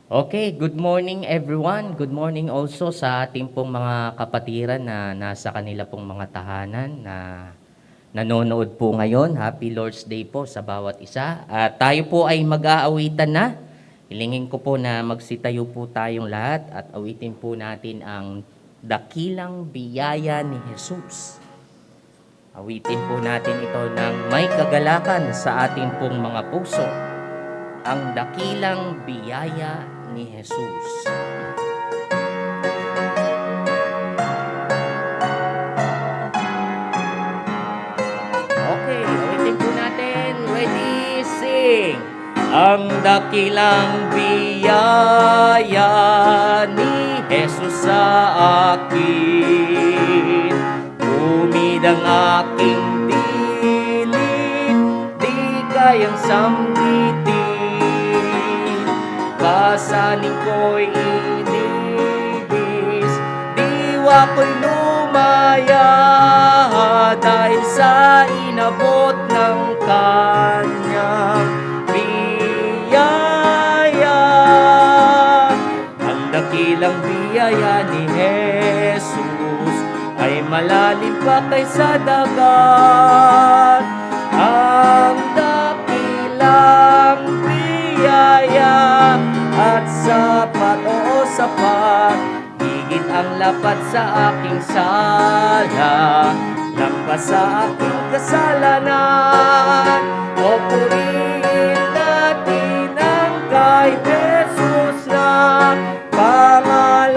Okay, good morning everyone. Good morning also sa ating pong mga kapatiran na nasa kanila pong mga tahanan na nanonood po ngayon. Happy Lord's Day po sa bawat isa. At tayo po ay mag-aawitan na. Hilingin ko po na magsitayo po tayong lahat at awitin po natin ang dakilang biyaya ni Jesus. Awitin po natin ito ng may kagalakan sa ating pong mga puso. Ang dakilang biyaya ni Jesus. Okay, awitin po natin. Ready, sing! Ang dakilang biyaya ni Jesus sa akin, umidang aking dilim, di kayang sambitin, pasanin ko'y inibis, diwa ko'y lumaya, dahil sa inabot ng kanyang biyaya. Ang dakilang biyaya ni Jesus ay malalim pa kaysa dagat. Ang dakilang biyaya at sapat, oo sapat, higit ang lapat sa aking sala, lampas sa aking kasalanan. O purihin natin ang kay Jesus na pangalan,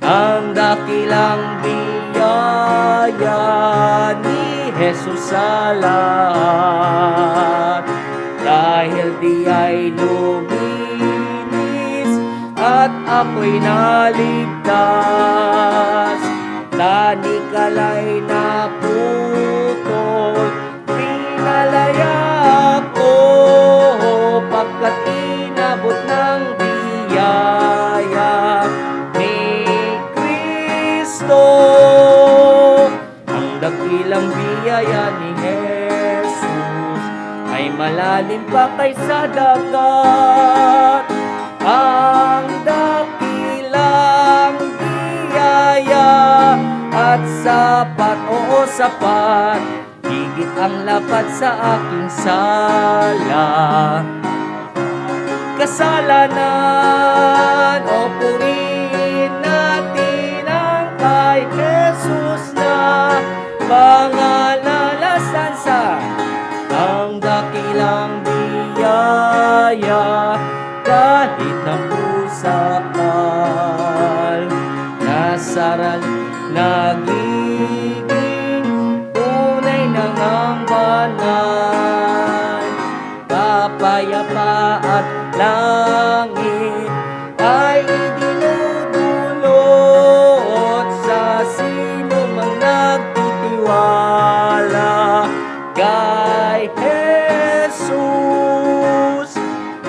ang dakilang biyaya ni Jesus sa lahat. Dahil di ay luminis at ako'y naligtas, tanikalay na putol, pinalaya ako, pagkat inabot ng biyaya ni Kristo. Ang dakilang biyaya ni Jesus ay malalim pa kaysa dagat. Ang dakilang biyaya at sapat, oo sapat, higit ang lapat sa aking sala, kasalanan. O purihin natin ang kay Jesus na pangalalasan sa ang dakilang biyaya, kahit na pusakal, nasaral, nagiging tunay ng ang banal, kapayapa at langit ay idinudulot sa sino mang nagtitiwala kay Jesus.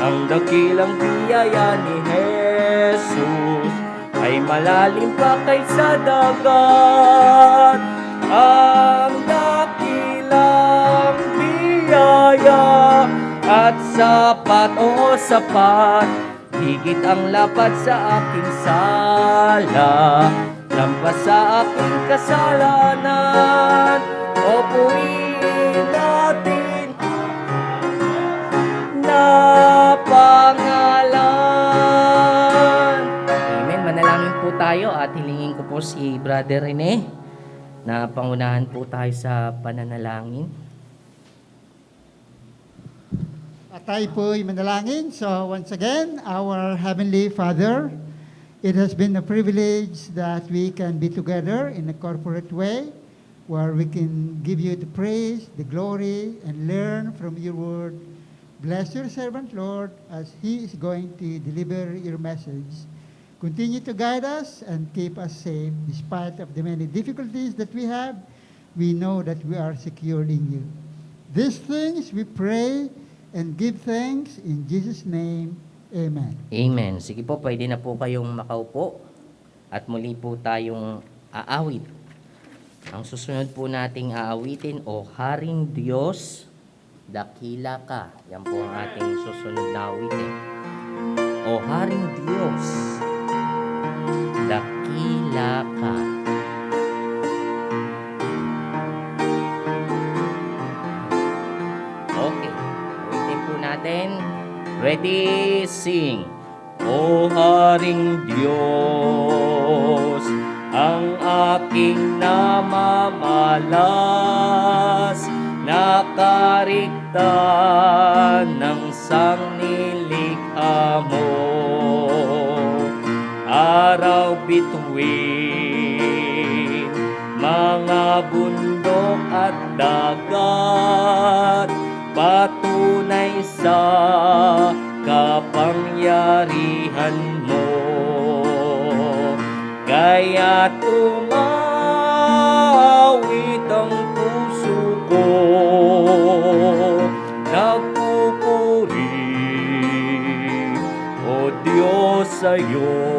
Ang dakilang biyaya ni Jesus ay malalim pa kaysa dagat. Ang dakilang biyaya at sapat, oo sapat, higit ang lapat sa aking sala, lampas sa aking kasalanan. O purihin natin na pangalan. Amen. Manalangin po tayo at hilingin ko po si Brother Rene na pangunahan po tayo sa pananalangin. At tayo po'y manalangin. So once again, our Heavenly Father, it has been a privilege that we can be together in a corporate way where we can give you the praise, the glory, and learn from your word. Bless your servant, Lord, as he is going to deliver your message. Continue to guide us and keep us safe despite of the many difficulties that we have. We know that we are secured in you. These things we pray and give thanks in Jesus' name. Amen. Amen. Sige po, pwede na po kayong makaupo at muli po tayong aawit. Ang susunod po nating aawitin, O Haring Diyos, dakila ka. Yan po ang ating susunod na awitin. O Haring Diyos, dakila ka. Okay, ulitin po natin. Ready, sing. O Haring Diyos, ang aking namamalas, nakarikta ng sangnilikha mo. Araw bituin mga bundok at dagat, patunay sa kapangyarihan mo. Kaya't umawit ang puso ko, nagpupuri, O Diyos, sa'yo.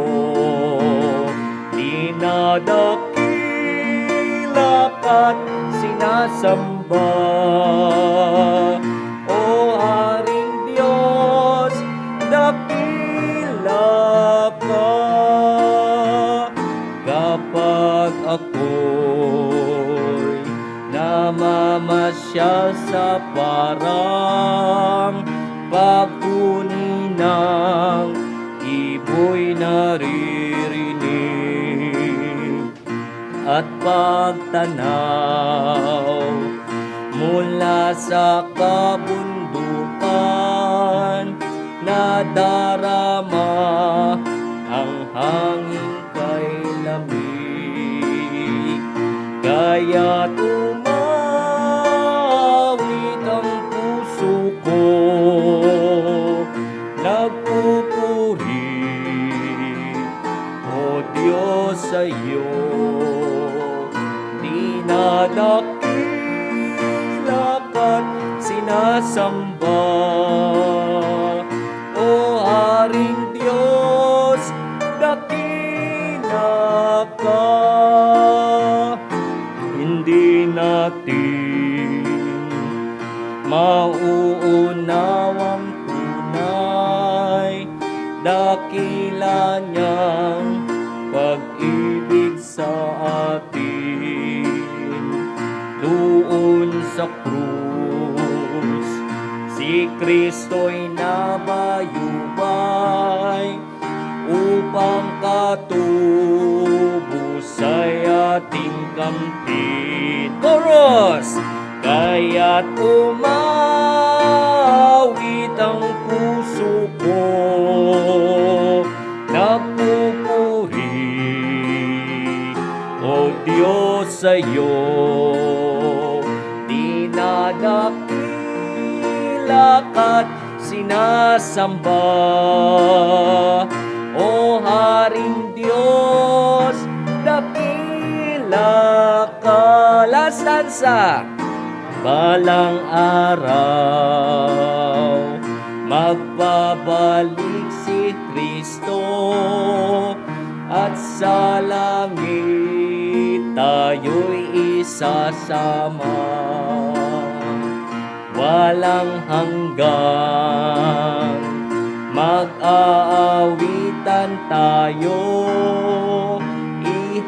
Dinadakila ka't sinasamba, O Haring Diyos, dakila ka. Kapag ako'y namamasyal sa parang pagkunin ng ibo'y naririnig, at pagtanaw mula sa kabundukan, nadarama ang hangin kay lamig. Kaya't umawit ang puso ko, nagpupuri, O Diyos, sa'yo. Dinadakila ka't sinasamba, O Haring Diyos, dakila ka. Hindi natin mauunawang tunay, dakila niyang pag-ibig sa atin. Doon sa krus, si Kristo'y nabayubay upang katubos ay ating kamtin. Chorus! Kaya't umawit ang puso ko, nagpupuri, O Diyos, sa'yo. Dinadakila ka't sinasamba, O Haring Diyos, dakila ka. Last stanza. Balang araw, magbabalik si Kristo, at sa langit tayo'y isasama. Walang hanggan, mag-aawitan tayo,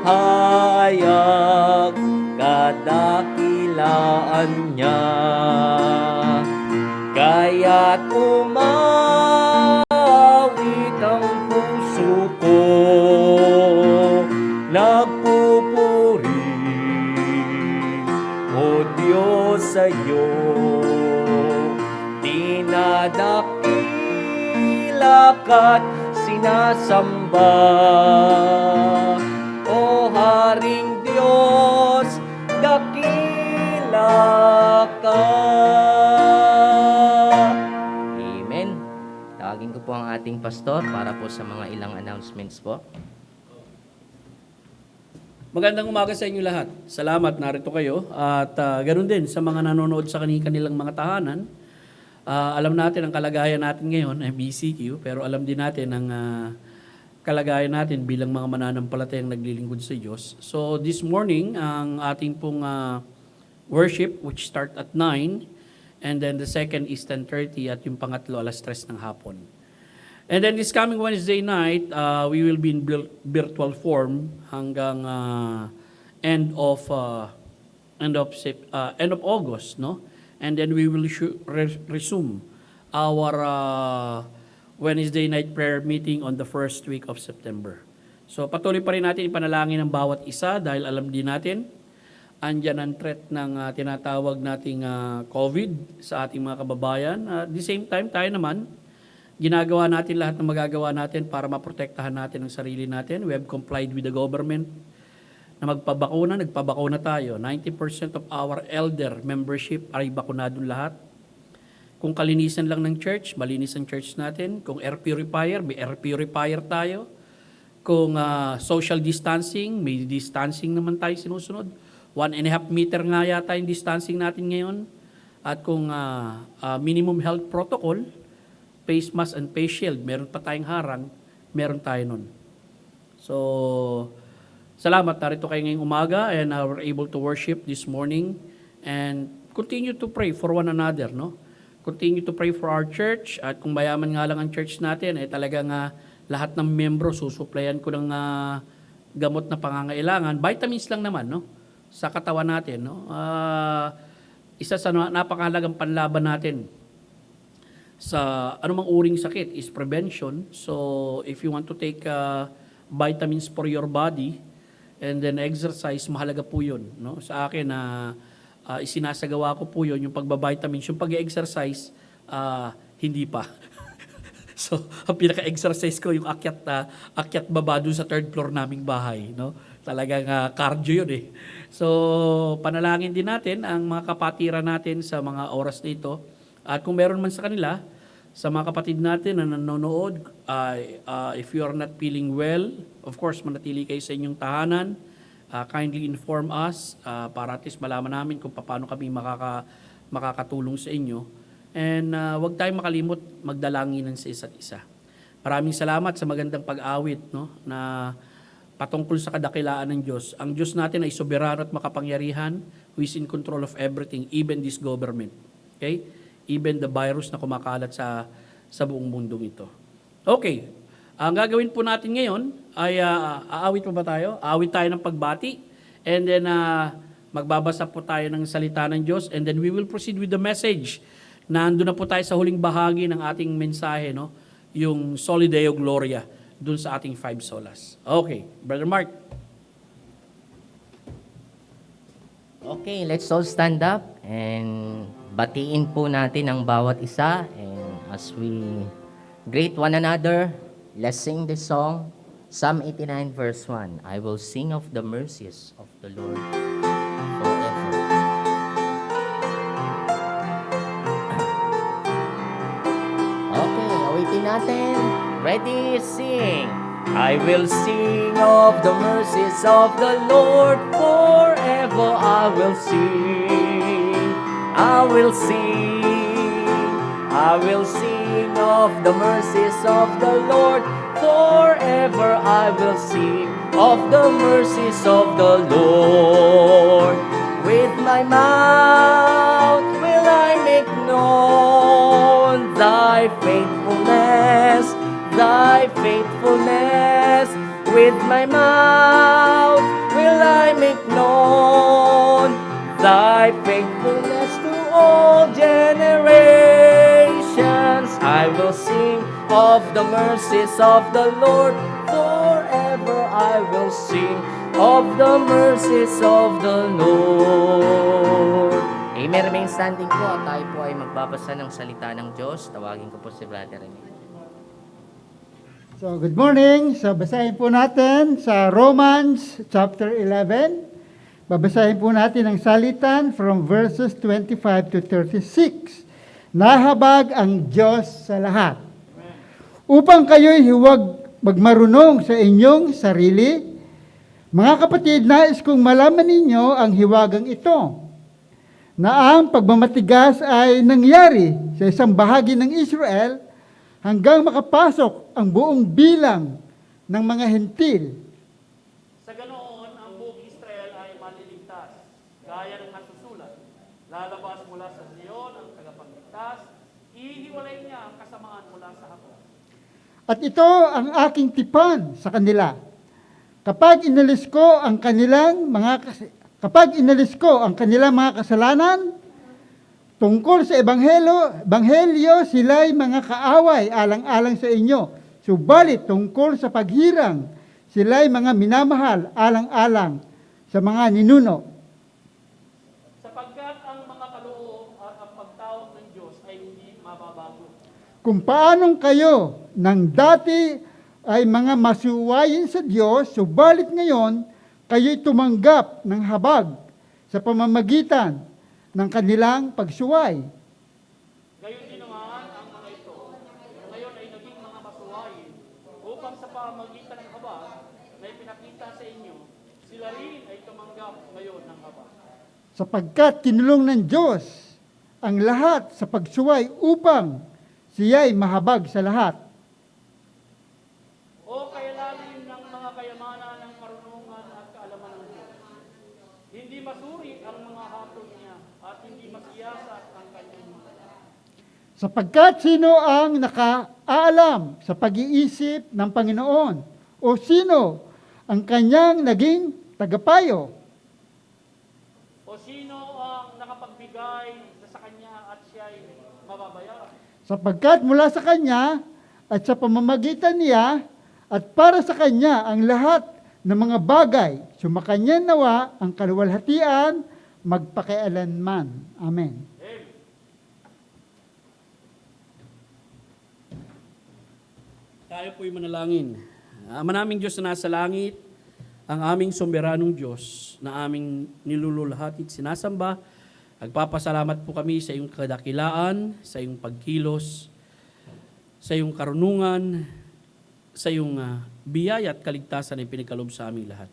ihayag kadakilaan niya. Kaya't umawit ang puso ko, nagpupuri, O Diyos, sa'yo. Dinadakila ka't sinasamba, O Haring Diyos, dakila ka. Amen. Tawagin ko po ang ating pastor para po sa mga ilang announcements po. Magandang umaga sa inyo lahat. Salamat, narito kayo. At ganoon din sa mga nanonood sa kanilang mga tahanan. Alam natin ang kalagayan natin ngayon ay BCQ, pero alam din natin ang kalagayan natin bilang mga mananampalatayang naglilingkod sa Diyos. So this morning, ang ating pong worship, which start at 9, and then the second is 10:30 at yung pangatlo alas 3 ng hapon. And then this coming Wednesday night, we will be in virtual form hanggang end of August, no? And then we will resume our Wednesday night prayer meeting on the first week of September. So patuloy pa rin natin ipanalangin ang bawat isa dahil alam din natin andyan ang threat ng tinatawag nating COVID sa ating mga kababayan. At the same time, tayo naman, ginagawa natin lahat ng magagawa natin para maprotektahan natin ang sarili natin. We have complied with the government na nagpabakuna tayo. 90% of our elder membership ay bakunadong lahat. Kung kalinisan lang ng church, malinis ang church natin. Kung air purifier, may air purifier tayo. Kung social distancing, may distancing naman tayo sinusunod. 1.5 meter nga yata yung distancing natin ngayon. At kung minimum health protocol, face mask and face shield, meron pa tayong harang, meron tayo nun. So, salamat, narito kayo ngayong umaga and we're able to worship this morning and continue to pray for one another, no? Continue to pray for our church at kung mayaman nga lang ang church natin, talagang lahat ng membro susuplayan ko ng gamot na pangangailangan. Vitamins lang naman, no? Sa katawan natin, no? Isa sa napakahalagang panlaban natin sa anumang uring sakit is prevention. So, if you want to take vitamins for your body and then exercise, mahalaga po yun, no? Sa akin isinasagawa ko po yun, yung pagbabitamins, yung pag-exercise, hindi pa. So, ang pinaka-exercise ko, yung akyat baba doon sa third floor naming bahay, no? Talagang cardio yun eh. So, panalangin din natin ang mga kapatiran natin sa mga oras na ito. At kung meron man sa kanila, sa mga kapatid natin na nanonood, if you are not feeling well, of course, manatili kayo sa inyong tahanan. Kindly inform us para at least malaman namin kung paano kami makakatulong sa inyo. And huwag tayong makalimot magdalanginan sa isa't isa. Maraming salamat sa magandang pag-awit, no, na patungkol sa kadakilaan ng Diyos. Ang Diyos natin ay soberano at makapangyarihan who is in control of everything, even this government. Okay? Even the virus na kumakalat sa buong mundong ito. Okay. Ang gagawin po natin ngayon ay aawit pa ba tayo? Aawit tayo ng pagbati and then magbabasa po tayo ng salita ng Diyos and then we will proceed with the message. Nandun na po tayo sa huling bahagi ng ating mensahe, no? Yung Soli Deo Gloria dun sa ating 5 solas. Okay, Brother Mark. Okay, let's all stand up and batiin po natin ang bawat isa. And as we greet one another, let's sing this song, Psalm 89 verse 1. I will sing of the mercies of the Lord forever. Okay, awitin natin. Ready, sing. I will sing of the mercies of the Lord forever. I will sing. I will sing. I will sing of the mercies of the Lord forever. I will sing of the mercies of the Lord. With my mouth will I make known thy faithfulness, thy faithfulness. With my mouth will I make known thy faithfulness to all generations. I will sing of the mercies of the Lord forever. I will sing of the mercies of the Lord. Amen. Remain standing po at tayo po ay magbabasa ng salita ng Diyos. Tawagin ko po si Brother Rene. So, good morning. So, basahin po natin sa Romans chapter 11. Babasahin po natin ang salitan from verses 25 to 36. Nahabag ang Diyos sa lahat. Upang kayo'y huwag magmarunong sa inyong sarili. Mga kapatid, nais kong malaman ninyo ang hiwagang ito, na ang pagmamatigas ay nangyari sa isang bahagi ng Israel hanggang makapasok ang buong bilang ng mga hentil. Sa ganoon, ang buong Israel ay maliligtas, gaya ng nasusulat. Lalabas mula sa Zion ang tagapagligtas, ihiwalay niya ang kasamaan mula sa hapon. At ito ang aking tipan sa kanila. Kapag inalis ko ang kanilang mga kasalanan tungkol sa ebanghelyo, sila'y mga kaaway alang-alang sa inyo. Subalit tungkol sa paghirang, sila'y mga minamahal alang-alang sa mga ninuno. Sapagkat ang mga kaloob at ang pagtawag ng Diyos ay hindi mababago. Kung paanong kayo nang dati ay mga masuwayin sa Diyos, subalit ngayon kayo'y tumanggap ng habag sa pamamagitan ng kanilang pagsuway. Gayon din naman ang mga ito, ngayon ay naging mga masuwayin, upang sa pamamagitan ng habag na ipinakita sa inyo, sila rin ay tumanggap ngayon ng habag. Sapagkat kinulong ng Diyos ang lahat sa pagsuway upang siya'y mahabag sa lahat. O kailalim ng mga kayamanan ng karunungan at kaalaman ng Diyos. Hindi masuri ang mga hatol niya at hindi masiyasat ang kanyang mga. Sapagkat sino ang nakaalam sa pag-iisip ng Panginoon? O sino ang kanyang naging tagapayo? O sino ang nakapagbigay sa kanya at siya'y mababayaran? Sapagkat mula sa kanya at sa pamamagitan niya at para sa kanya ang lahat ng mga bagay, sumakanya nawa ang kaluwalhatian magpakialanman. Amen. Tayo po'y manalangin. Ama naming Diyos na nasa langit, ang aming soberanong Diyos na aming nilululhati at sinasamba, nagpapasalamat po kami sa iyong kadakilaan, sa iyong pagkilos, sa iyong karunungan, sa iyong biyaya at kaligtasan na ipinagkaloob sa aming lahat.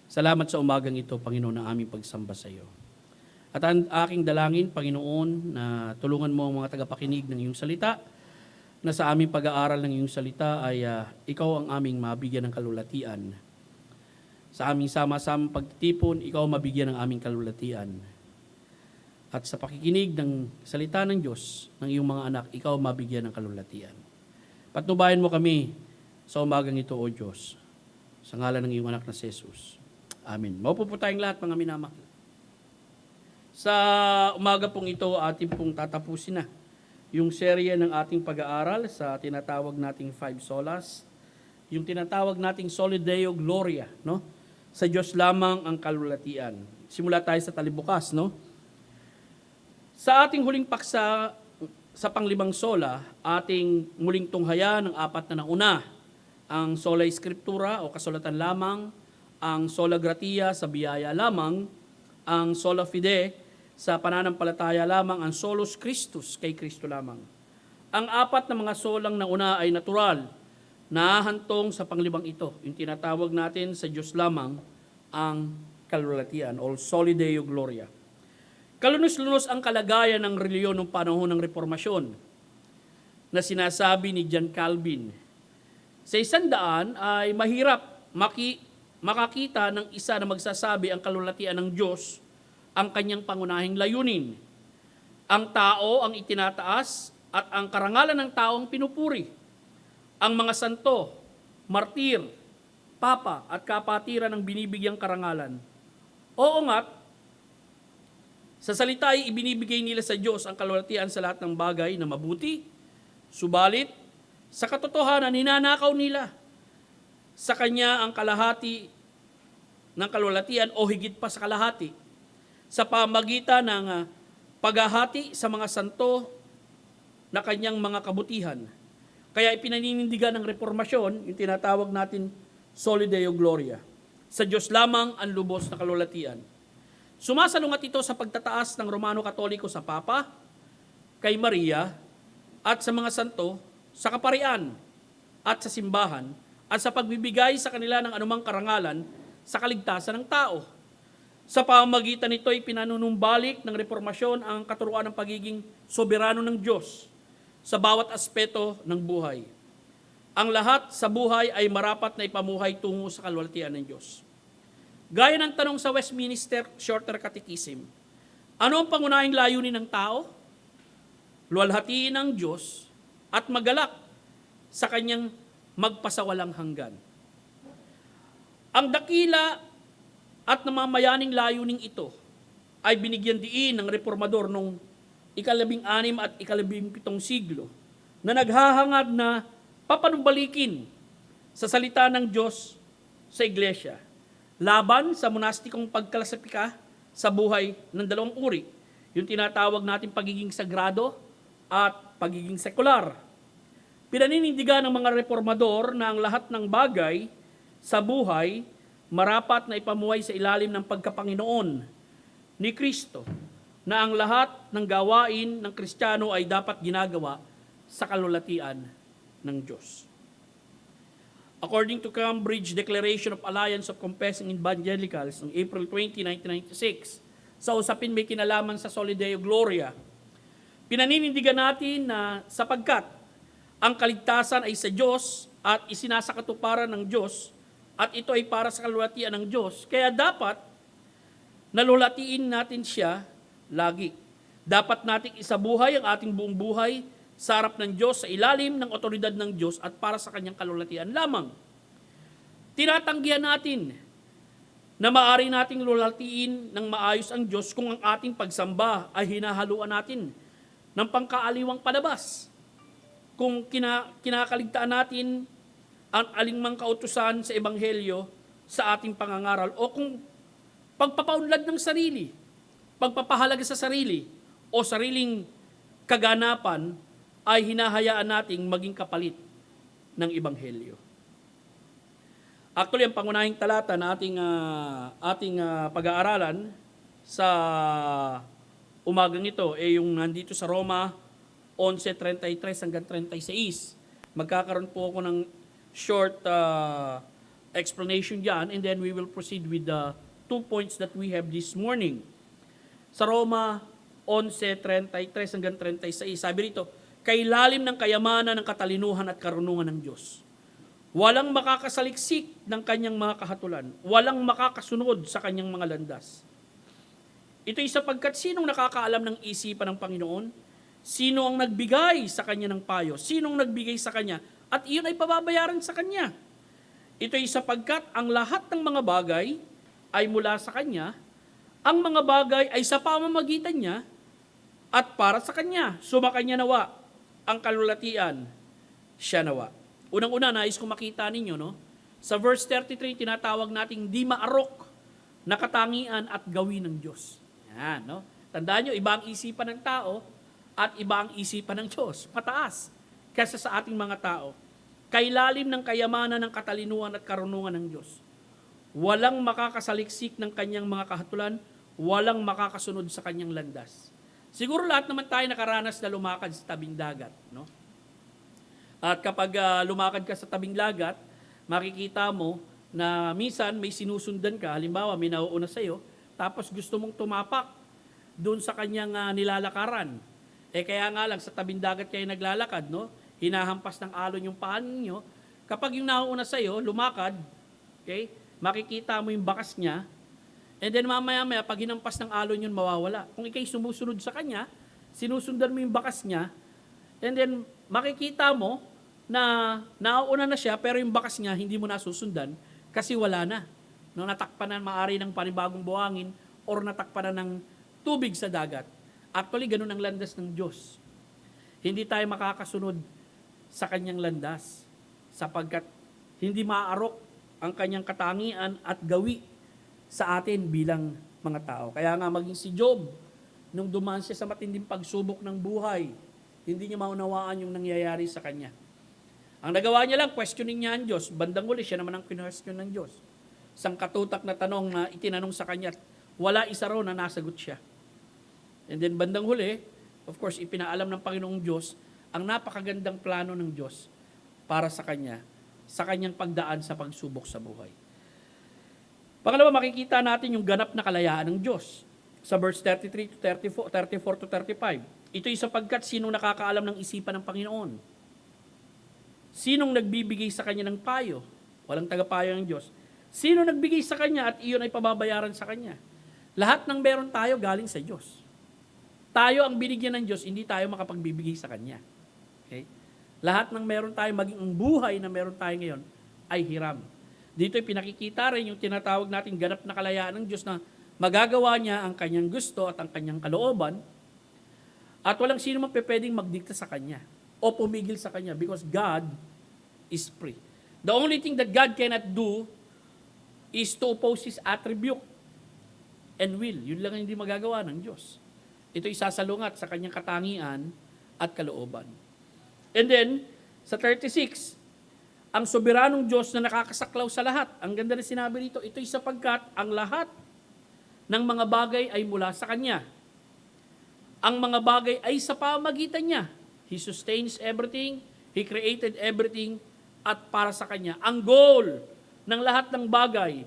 Salamat sa umagang ito, Panginoon, na aming pagsamba sa iyo. At ang aking dalangin, Panginoon, na tulungan mo ang mga tagapakinig ng iyong salita, na sa aming pag-aaral ng iyong salita ay ikaw ang aming mabigyan ng kalulatian. Sa aming sama-samang pagtitipon, ikaw mabigyan ng aming kalulatian. At sa pakikinig ng salita ng Diyos, ng iyong mga anak, ikaw mabigyan ng kalulatian. Patnubayan mo kami sa umagang ito, O Diyos, sa ngalan ng iyong anak na si Jesus. Amen. Maupo po tayong lahat, mga minamahal. Sa umaga pong ito, ating pong tatapusin na yung serye ng ating pag-aaral sa tinatawag nating 5 solas, yung tinatawag nating Soli Deo Gloria, no? Sa Diyos lamang ang kalulatian. Simula tayo sa talibukas, no? Sa ating huling paksa sa panglimang sola, ating muling tunghaya ng 4 na nauna, ang sola scriptura o kasulatan lamang, ang sola gratia sa biyaya lamang, ang sola fide sa pananampalataya lamang, ang solus Christus kay Kristo lamang. Ang 4 na mga solang nauna ay natural, nahahantong sa panglimang ito, yung tinatawag natin sa Diyos lamang ang kalulatian o Soli Deo Gloria. Kalunos-lunos ang kalagayan ng reliyon ng panahon ng Reformasyon na sinasabi ni John Calvin. Sa 100 ay mahirap makakita ng isa na magsasabi ang kalulatian ng Diyos ang kanyang pangunahing layunin. Ang tao ang itinataas at ang karangalan ng tao ang pinupuri. Ang mga santo, martir, papa at kapatiran ang binibigyang karangalan. Oo nga't, sa salita ay ibinibigay nila sa Diyos ang kalulatian sa lahat ng bagay na mabuti, subalit, sa katotohanan, ninanakaw nila sa Kanya ang kalahati ng kalulatian o higit pa sa kalahati sa pamagitan ng paghahati sa mga santo na Kanyang mga kabutihan. Kaya ipinaninindigan ng Reformasyon, yung tinatawag natin Soli Deo Gloria. Sa Diyos lamang ang lubos na kalulatian. Sumasalungat ito sa pagtataas ng Romano Katoliko sa Papa, kay Maria, at sa mga santo, sa kaparian, at sa simbahan, at sa pagbibigay sa kanila ng anumang karangalan sa kaligtasan ng tao. Sa pamamagitan nito ay pinanunumbalik ng Reformasyon ang katuruan ng pagiging soberano ng Diyos sa bawat aspeto ng buhay. Ang lahat sa buhay ay marapat na ipamuhay tungo sa kalwalhatian ng Diyos. Gaya ng tanong sa Westminster Shorter Catechism, ano ang pangunahing layunin ng tao? Luwalhatiin ang Diyos at magalak sa kanyang magpasawalang hanggan. Ang dakila at namamayaning layuning ito ay binigyan diin ng reformador noong ika-16 at ika-17 siglo na naghahangad na papanumbalikin sa salita ng Diyos sa iglesia laban sa monastikong pagkalasipika sa buhay ng dalawang uri, yung tinatawag natin pagiging sagrado at pagiging sekular. Pinaninindigan ng mga reformador na ang lahat ng bagay sa buhay marapat na ipamuhay sa ilalim ng pagkapanginoon ni Kristo, na ang lahat ng gawain ng Kristiyano ay dapat ginagawa sa kalulatian ng Diyos. According to Cambridge Declaration of Alliance of Confessing Evangelicals noong April 20, 1996, sa usapin may kinalaman sa Soli Deo Gloria, pinaninindigan natin na sapagkat ang kaligtasan ay sa Diyos at isinasakatuparan ng Diyos at ito ay para sa kalulatian ng Diyos, kaya dapat nalulatiin natin siya lagi. Dapat nating isabuhay ang ating buong buhay sa harap ng Diyos, sa ilalim ng otoridad ng Diyos at para sa kanyang kalulatian lamang. Tinatanggihan natin na maaari nating lulatiin ng maayos ang Diyos kung ang ating pagsamba ay hinahaluan natin ng pangkaaliwang palabas. Kung kinakaligtaan natin ang alingmang kautusan sa Ebanghelyo sa ating pangangaral o kung pagpapaunlad ng sarili, pagpapahalaga sa sarili o sariling kaganapan ay hinahayaan nating maging kapalit ng Ebanghelyo. Actually, ang pangunahing talata na ating pag-aaralan sa umagang ito ay yung nandito sa Roma 11:33 hanggang 36. Magkakaroon po ako ng short explanation dyan and then we will proceed with the 2 points that we have this morning. Sa Roma 11:33 hanggang 36, sabi rito, kay lalim ng kayamanan ng katalinuhan at karunungan ng Diyos. Walang makakasaliksik ng kanyang mga kahatulan. Walang makakasunod sa kanyang mga landas. Ito'y sapagkat sinong nakakaalam ng isipan ng Panginoon? Sino ang nagbigay sa kanya ng payo? Sinong nagbigay sa kanya? At iyon ay pababayaran sa kanya. Ito'y sapagkat ang lahat ng mga bagay ay mula sa kanya, ang mga bagay ay sa pamamagitan niya at para sa kanya. Sumakanya nawa ang kalulatian, siya nawa. Unang-una, nais kong makita ninyo, no? Sa verse 33, tinatawag nating di maarok na katangian at gawin ng Diyos. Yan, no? Tandaan nyo, iba ang isipan ng tao at iba ang isipan ng Diyos. Pataas kaysa sa ating mga tao. Kailalim ng kayamanan ng katalinuhan at karunungan ng Diyos. Walang makakasaliksik ng kanyang mga kahatulan, walang makakasunod sa kanyang landas. Siguro lahat naman tayo nakaranas na lumakad sa tabing dagat, no? At kapag lumakad ka sa tabing dagat, makikita mo na minsan may sinusundan ka, halimbawa may nauuna sa iyo, tapos gusto mong tumapak doon sa kanyang nilalakaran. Kaya nga lang sa tabing dagat kayo naglalakad, no? Hinahampas ng alon yung paan niyo. Kapag yung nauuna sa iyo, lumakad, okay? Makikita mo yung bakas niya, and then mamaya-maya, pag hinampas ng alon yun, mawawala. Kung ikay sumusunod sa kanya, sinusundan mo yung bakas niya, and then makikita mo na nauuna na siya, pero yung bakas niya, hindi mo nasusundan kasi wala na. No, natakpan na maari ng panibagong buhangin or natakpan na ng tubig sa dagat. Actually, ganun ang landas ng Diyos. Hindi tayo makakasunod sa kanyang landas sapagkat hindi maaarok ang kanyang katangian at gawi sa atin bilang mga tao. Kaya nga maging si Job, nung dumaan siya sa matinding pagsubok ng buhay, hindi niya maunawaan yung nangyayari sa kanya. Ang nagawa niya lang, questioning niya ang Diyos. Bandang huli, siya naman ang question ng Diyos. Isang katutak na tanong na itinanong sa kanya, wala isa raw na nasagot siya. And then bandang huli, of course, ipinaalam ng Panginoong Diyos ang napakagandang plano ng Diyos para sa kanya, sa kanyang pagdaan sa pagsubok sa buhay. Pangalawa, makikita natin yung ganap na kalayaan ng Diyos. Sa verse 33 to 34 to 35. Ito'y sapagkat sinong nakakaalam ng isipan ng Panginoon? Sinong nagbibigay sa kanya ng payo? Walang tagapayo ng Diyos. Sino nagbigay sa kanya at iyon ay pababayaran sa kanya? Lahat ng meron tayo galing sa Diyos. Tayo ang binigyan ng Diyos, hindi tayo makapagbibigay sa kanya. Okay? Lahat ng meron tayo, maging ang buhay na meron tayo ngayon, ay hiram. Dito'y pinakikita rin yung tinatawag natin ganap na kalayaan ng Diyos na magagawa niya ang kanyang gusto at ang kanyang kalooban at walang sino man pwedeng magdikta sa kanya o pumigil sa kanya because God is free. The only thing that God cannot do is to oppose His attribute and will. Yun lang ang hindi magagawa ng Diyos. Ito isasalungat sa kanyang katangian at kalooban. And then, sa 36, ang soberanong Diyos na nakakasaklaw sa lahat. Ang ganda na sinabi rito, ito'y sapagkat ang lahat ng mga bagay ay mula sa Kanya. Ang mga bagay ay sa pamagitan niya. He sustains everything, He created everything, at para sa Kanya. Ang goal ng lahat ng bagay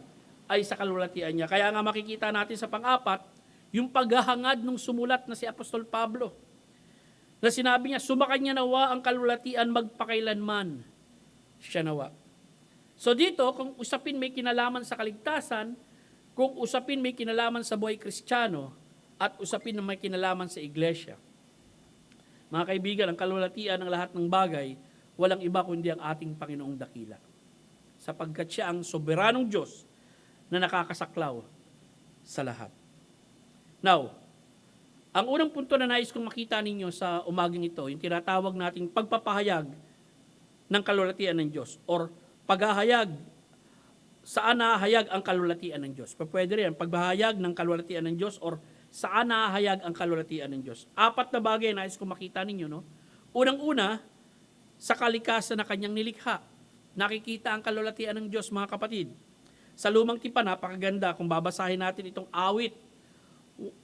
ay sa kalulatian niya. Kaya nga makikita natin sa pang-apat, yung paghahangad ng sumulat na si Apostol Pablo, na sinabi niya, sumakanya nawa ang kalulatian magpakailanman. Siya nawa. So dito, kung usapin may kinalaman sa kaligtasan, kung usapin may kinalaman sa buhay Kristiyano, at usapin na may kinalaman sa iglesia. Mga kaibigan, ang kalulatian ng lahat ng bagay, walang iba kundi ang ating Panginoong dakila. Sapagkat siya ang soberanong Diyos na nakakasaklaw sa lahat. Now, ang unang punto na nais kong makita ninyo sa umagang ito, yung tinatawag nating pagpapahayag ng kalulatian ng Diyos or paghahayag, saan nahahayag ang kalulatian ng Diyos. Pwede rin, paghahayag ng kalulatian ng Diyos or saan nahahayag ang kalulatian ng Diyos. 4 na bagay na nais kong makita ninyo. No? Unang-una, sa kalikasan na kanyang nilikha. Nakikita ang kalulatian ng Diyos, mga kapatid. Sa Lumang Tipan, napakaganda kung babasahin natin itong awit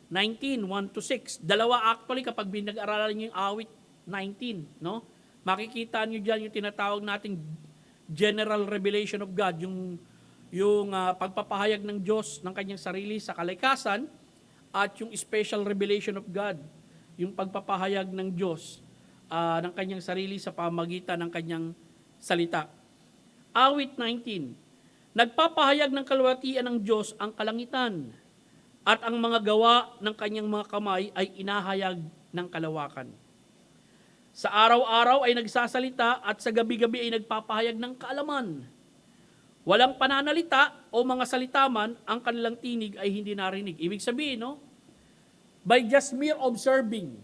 19, 1-6. Dalawa actually kapag binag-aralan niyo yung awit 19, no? Makikita niyo diyan yung tinatawag nating general revelation of God, yung pagpapahayag ng Diyos ng kanyang sarili sa kalikasan at yung special revelation of God, yung pagpapahayag ng Diyos ng kanyang sarili sa pamagitan ng kanyang salita. Awit 19. Nagpapahayag ng kalwatian ng Diyos ang kalangitan at ang mga gawa ng kanyang mga kamay ay inahayag ng kalawakan. Sa araw-araw ay nagsasalita at sa gabi-gabi ay nagpapahayag ng kaalaman. Walang pananalita o mga salita man, ang kanilang tinig ay hindi narinig. Ibig sabihin, no? By just mere observing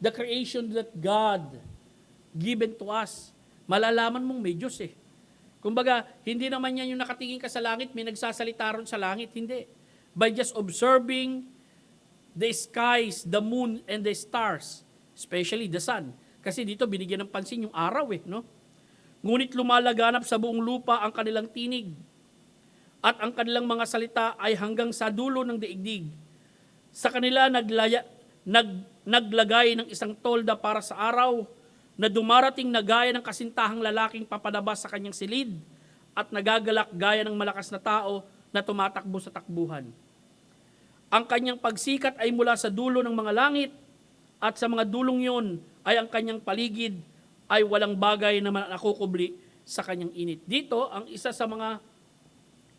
the creation that God given to us, malalaman mong may Diyos eh. Kumbaga, hindi naman yan yung nakatingin ka sa langit, may nagsasalita ron sa langit, hindi. By just observing the skies, the moon, and the stars, especially the sun. Kasi dito binigyan ng pansin yung araw eh, no? Ngunit lumalaganap sa buong lupa ang kanilang tinig at ang kanilang mga salita ay hanggang sa dulo ng daigdig. Sa kanila naglagay ng isang tolda para sa araw na dumarating na gaya ng kasintahang lalaking papadabas sa kanyang silid at nagagalak gaya ng malakas na tao na tumatakbo sa takbuhan. Ang kanyang pagsikat ay mula sa dulo ng mga langit at sa mga dulong yon ay ang kanyang paligid ay walang bagay na nakukubli sa kanyang init. Dito, ang isa sa mga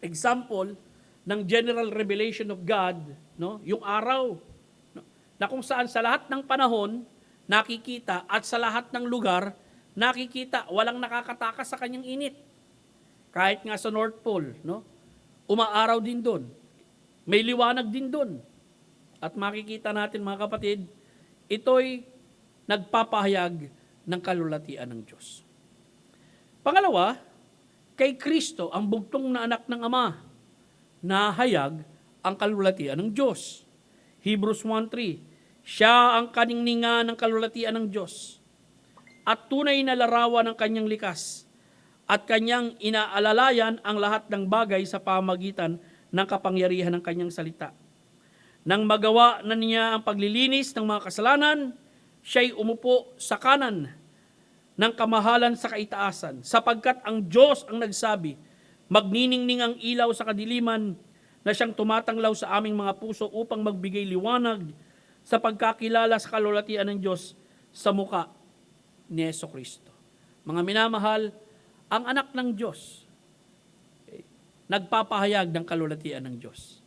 example ng general revelation of God, no, yung araw, no, na kung saan sa lahat ng panahon, nakikita at sa lahat ng lugar, nakikita, walang nakakatakas sa kanyang init. Kahit nga sa North Pole, no, umaaraw din doon. May liwanag din doon. At makikita natin mga kapatid, ito'y nagpapahayag ng kalulatian ng Diyos. Pangalawa, kay Kristo, ang bugtong na anak ng Ama, nahayag ang kalulatian ng Diyos. Hebrews 1:3, siya ang kaningningan ng kalulatian ng Diyos at tunay na larawan ng kanyang likas at kanyang inaalalayan ang lahat ng bagay sa pamagitan ng kapangyarihan ng kanyang salita. Nang magawa na niya ang paglilinis ng mga kasalanan, siya'y umupo sa kanan ng kamahalan sa kaitaasan, sapagkat ang Diyos ang nagsabi, magniningning ang ilaw sa kadiliman na siyang tumatanglaw sa aming mga puso upang magbigay liwanag sa pagkakilala sa kalulatian ng Diyos sa muka ni Jesucristo. Mga minamahal, ang anak ng Diyos, nagpapahayag ng kalulatian ng Diyos.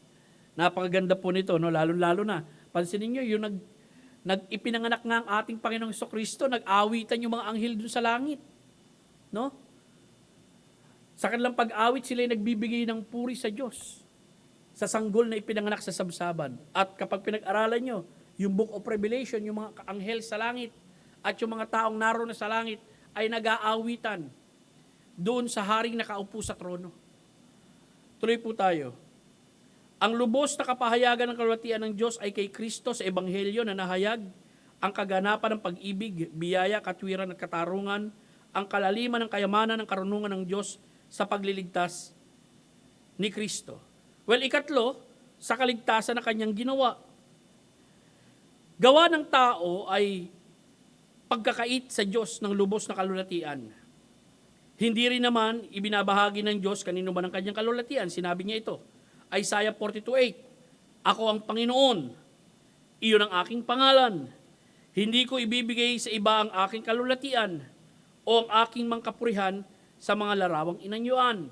Napakaganda po nito, no? Lalo-lalo na. Pansinin nyo, yung ipinanganak nga ang ating Panginoong Kristo, nag-awitan yung mga anghel dun sa langit. No? Sa kanilang pag-awit, sila ay nagbibigay ng puri sa Diyos sa sanggol na ipinanganak sa sabsaban. At kapag pinag-aralan nyo, yung Book of Revelation, yung mga anghel sa langit at yung mga taong naroon sa langit ay nag-aawitan doon sa haring nakaupo sa trono. Tuloy po tayo. Ang lubos na kapahayagan ng kalwalhatian ng Diyos ay kay Kristo sa Ebanghelyo na nahayag ang kaganapan ng pag-ibig, biyaya, katwiran at katarungan, ang kalaliman ng kayamanan ng karunungan ng Diyos sa pagliligtas ni Kristo. Well, ikatlo, sa kaligtasan na kanyang ginawa. Gawa ng tao ay pagkakait sa Diyos ng lubos na kalulatian. Hindi rin naman ibinabahagi ng Diyos kanino man ang kanyang kalulatian. Sinabi niya ito, Isaiah 42:8, Ako ang Panginoon, iyon ang aking pangalan. Hindi ko ibibigay sa iba ang aking kalulatian o ang aking mangkapurihan sa mga larawang inanyuan.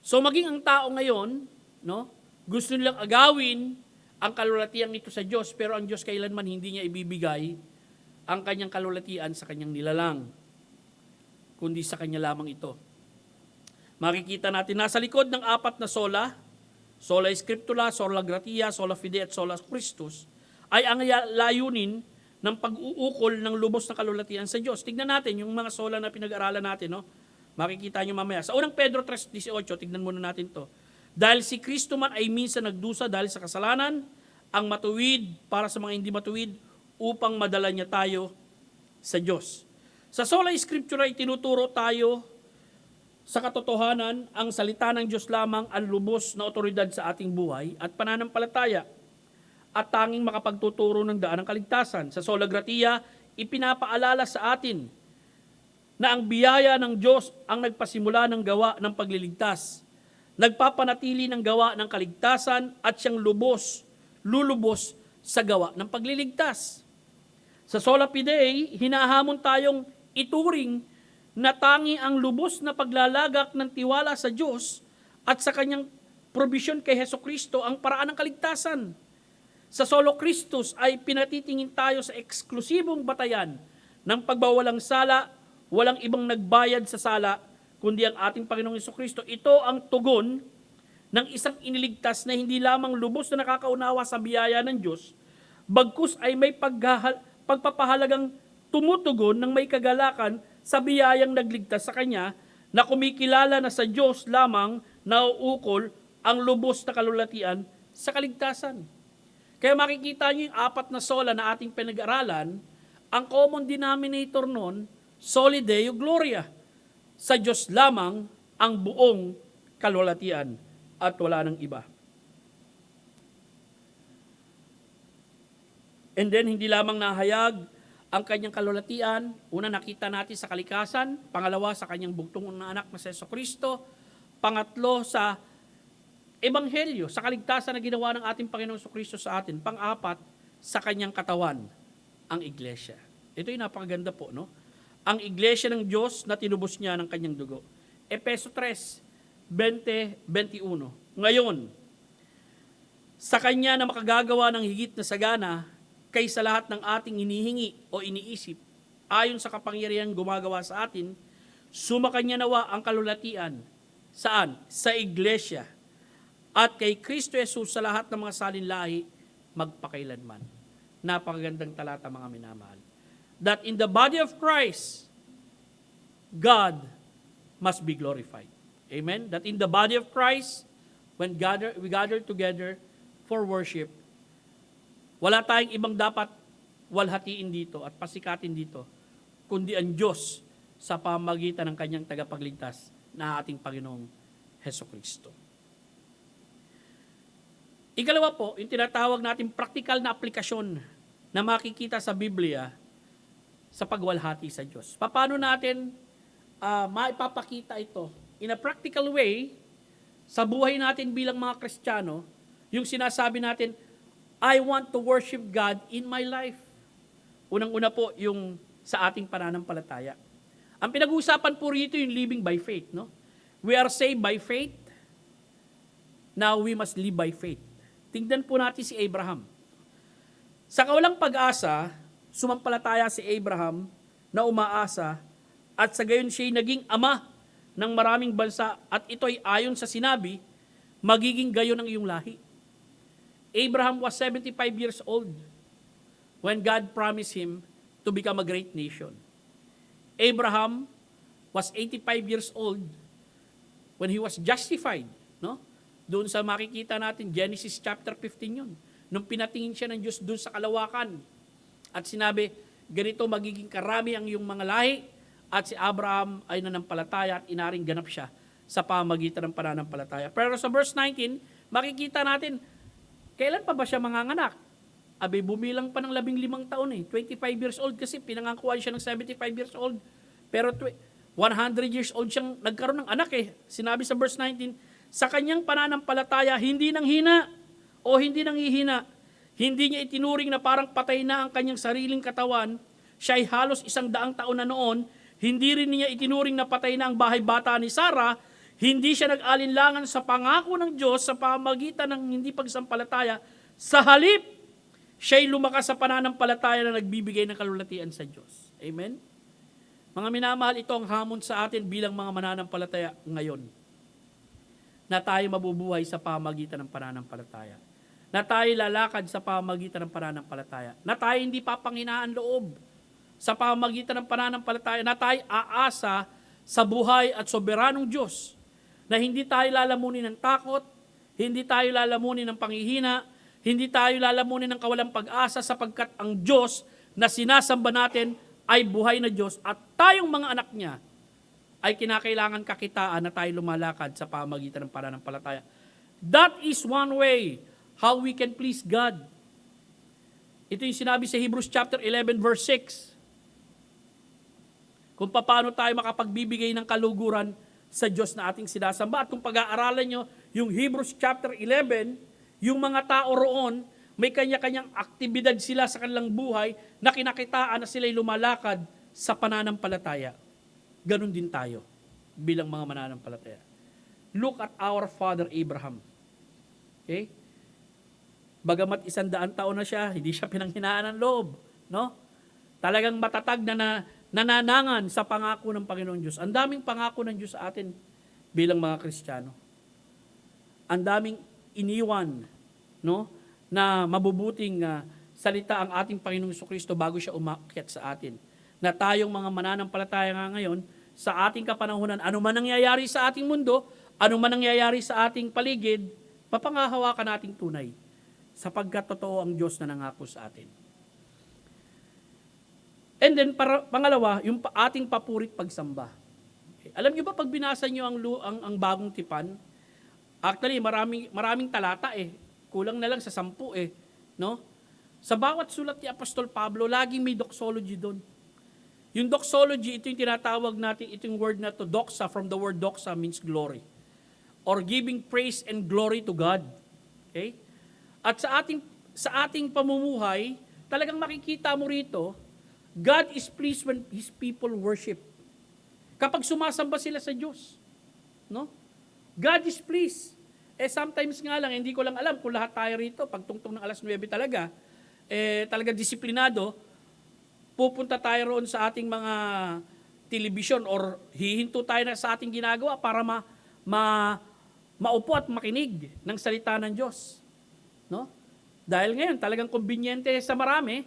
So maging ang tao ngayon, no, gusto nilang agawin ang kalulatian ito sa Diyos, pero ang Diyos kailanman hindi niya ibibigay ang kanyang kalulatian sa kanyang nilalang, kundi sa kanya lamang ito. Makikita natin, nasa likod ng apat na sola Scriptura, sola gratia, sola fide at sola Christus, ay ang layunin ng pag-uukol ng lubos na kalulatian sa Diyos. Tignan natin yung mga sola na pinag-aralan natin, no? Makikita nyo mamaya. Sa unang Pedro 3:18, tignan muna natin to. Dahil si Kristo man ay minsan nagdusa dahil sa kasalanan, ang matuwid para sa mga hindi matuwid, upang madala niya tayo sa Diyos. Sa sola Scriptura, itinuturo tayo sa katotohanan, ang salita ng Diyos lamang ang lubos na otoridad sa ating buhay at pananampalataya at tanging makapagtuturo ng daan ng kaligtasan. Sa sola gratia, ipinapaalala sa atin na ang biyaya ng Diyos ang nagpasimula ng gawa ng pagliligtas, nagpapanatili ng gawa ng kaligtasan at siyang lulubos sa gawa ng pagliligtas. Sa sola fide, hinahamon tayong ituring na tangi ang lubos na paglalagak ng tiwala sa Diyos at sa kanyang probisyon kay Hesukristo ang paraan ng kaligtasan. Sa solo Christus ay pinatitingin tayo sa eksklusibong batayan ng pagbawalang sala, walang ibang nagbayad sa sala, kundi ang ating Panginoong Hesukristo. Ito ang tugon ng isang iniligtas na hindi lamang lubos na nakakaunawa sa biyaya ng Diyos, bagkus ay may pagpapahalagang tumutugon ng may kagalakan sa biyayang nagligtas sa Kanya, na kumikilala na sa Diyos lamang nauukol ang lubos na kalulatian sa kaligtasan. Kaya makikita niyo yung apat na sola na ating pinag-aralan, ang common denominator nun, Soli Deo Gloria. Sa Diyos lamang ang buong kalulatian at wala nang iba. And then, hindi lamang nahayag ang kanyang kalulatian. Una, nakita natin sa kalikasan. Pangalawa, sa kanyang bugtong na anak na si Jesucristo. Pangatlo, sa Ebanghelyo, sa kaligtasan na ginawa ng ating Panginoong Jesucristo sa atin. Pang-apat, sa kanyang katawan, ang iglesia. Ito yung napakaganda po, no? Ang iglesia ng Diyos na tinubos niya ng kanyang dugo. Efeso 3:20-21. Ngayon, sa kanya na makagagawa ng higit na sagana kaysa lahat ng ating hinihingi o iniisip, ayon sa kapangyarihan gumagawa sa atin, sumakanya nawa ang kalulatian. Saan? Sa iglesia. At kay Kristo Jesus sa lahat ng mga salinlahi, magpakailanman. Napakagandang talata, mga minamahal. That in the body of Christ, God must be glorified. Amen? That in the body of Christ, when we gather together for worship, wala tayong ibang dapat walhatiin dito at pasikatin dito, kundi ang Diyos sa pamagitan ng kanyang tagapagligtas na ating Panginoong Hesukristo. Ikalawa po, yung tinatawag natin practical na aplikasyon na makikita sa Biblia sa pagwalhati sa Diyos. Paano natin maipapakita ito in a practical way sa buhay natin bilang mga Kristiyano, yung sinasabi natin, I want to worship God in my life. Unang-una po yung sa ating pananampalataya. Ang pinag-uusapan po rito yung living by faith, no? We are saved by faith. Now we must live by faith. Tingnan po natin si Abraham. Sa kawalang pag-asa, sumampalataya si Abraham na umaasa at sa gayon siya'y naging ama ng maraming bansa at ito'y ayon sa sinabi, magiging gayon ang iyong lahi. Abraham was 75 years old when God promised him to become a great nation. Abraham was 85 years old when he was justified, no? Doon sa makikita natin, Genesis chapter 15 yun. Nung pinatingin siya ng Diyos doon sa kalawakan at sinabi, ganito magiging karami ang iyong mga lahi at si Abraham ay nanampalataya at inaring ganap siya sa pamagitan ng pananampalataya. Pero sa verse 19, makikita natin, kailan pa ba siya manganganak? Abe, bumilang pa ng 15 taon 25 years old kasi pinangakuan siya ng 75 years old. Pero 100 years old siyang nagkaroon ng anak Sinabi sa verse 19, sa kanyang pananampalataya, hindi nang hina o hindi nang hihina. Hindi niya itinuring na parang patay na ang kanyang sariling katawan. Siya ay halos 100 taon na noon. Hindi rin niya itinuring na patay na ang bahay bata ni Sarah. Hindi siya nag-alinlangan sa pangako ng Diyos sa pamagitan ng hindi pagsampalataya. Sa halip, siya'y lumakas sa pananampalataya na nagbibigay ng kalulatian sa Diyos. Amen? Mga minamahal, ito ang hamon sa atin bilang mga mananampalataya ngayon. Na tayo mabubuhay sa pamagitan ng pananampalataya. Na tayo lalakad sa pamagitan ng pananampalataya. Na tayo hindi papanghinaan loob sa pamagitan ng pananampalataya. Na tayo aasa sa buhay at soberanong Diyos. Na hindi tayo lalamunin ng takot, hindi tayo lalamunin ng panghihina, hindi tayo lalamunin ng kawalang pag-asa sapagkat ang Diyos na sinasamba natin ay buhay na Diyos at tayong mga anak niya ay kinakailangan kakitaan na tayo lumalakad sa pamagitan ng pananampalataya. That is one way how we can please God. Ito yung sinabi sa Hebrews chapter 11 verse 6. Kung paano tayo makapagbibigay ng kaluguran sa Diyos na ating sinasamba. At kung pag-aaralan nyo yung Hebrews chapter 11, yung mga tao roon, may kanya-kanyang aktibidad sila sa kanilang buhay na kinakitaan na sila'y lumalakad sa pananampalataya. Ganon din tayo bilang mga mananampalataya. Look at our father Abraham. Okay? Bagamat 100 taon na siya, hindi siya pinanghinaan ng loob. No? Talagang matatag na nananangan sa pangako ng Panginoon Diyos. Ang daming pangako ng Diyos sa atin bilang mga Kristiyano. Ang daming iniwan, no, na mabubuting salita ang ating Panginoong Jesucristo bago siya umakyat sa atin. Na tayong mga mananampalataya nga ngayon, sa ating kapanahunan, ano man nangyayari sa ating mundo, ano man nangyayari sa ating paligid, mapangahawakan nating tunay. Sapagkat totoo ang Diyos na nangako sa atin. And then, pangalawa, yung ating papurit pagsamba. Okay. Alam niyo ba, pag binasa niyo ang bagong tipan, actually, maraming talata Kulang na lang sa 10 no? Sa bawat sulat ni Apostol Pablo, laging may doxology doon. Yung doxology, ito yung tinatawag natin, itong word na to, doxa, from the word doxa means glory. Or giving praise and glory to God. Okay? At sa ating pamumuhay, talagang makikita mo rito, God is pleased when His people worship. Kapag sumasamba sila sa Diyos. No? God is pleased. Sometimes nga lang, hindi ko lang alam kung lahat tayo rito, pagtungtong ng alas 9 talaga, talaga disiplinado, pupunta tayo roon sa ating mga television or hihinto tayo na sa ating ginagawa para maupo at makinig ng salita ng Diyos. No? Dahil ngayon, talagang konbinyente sa marami,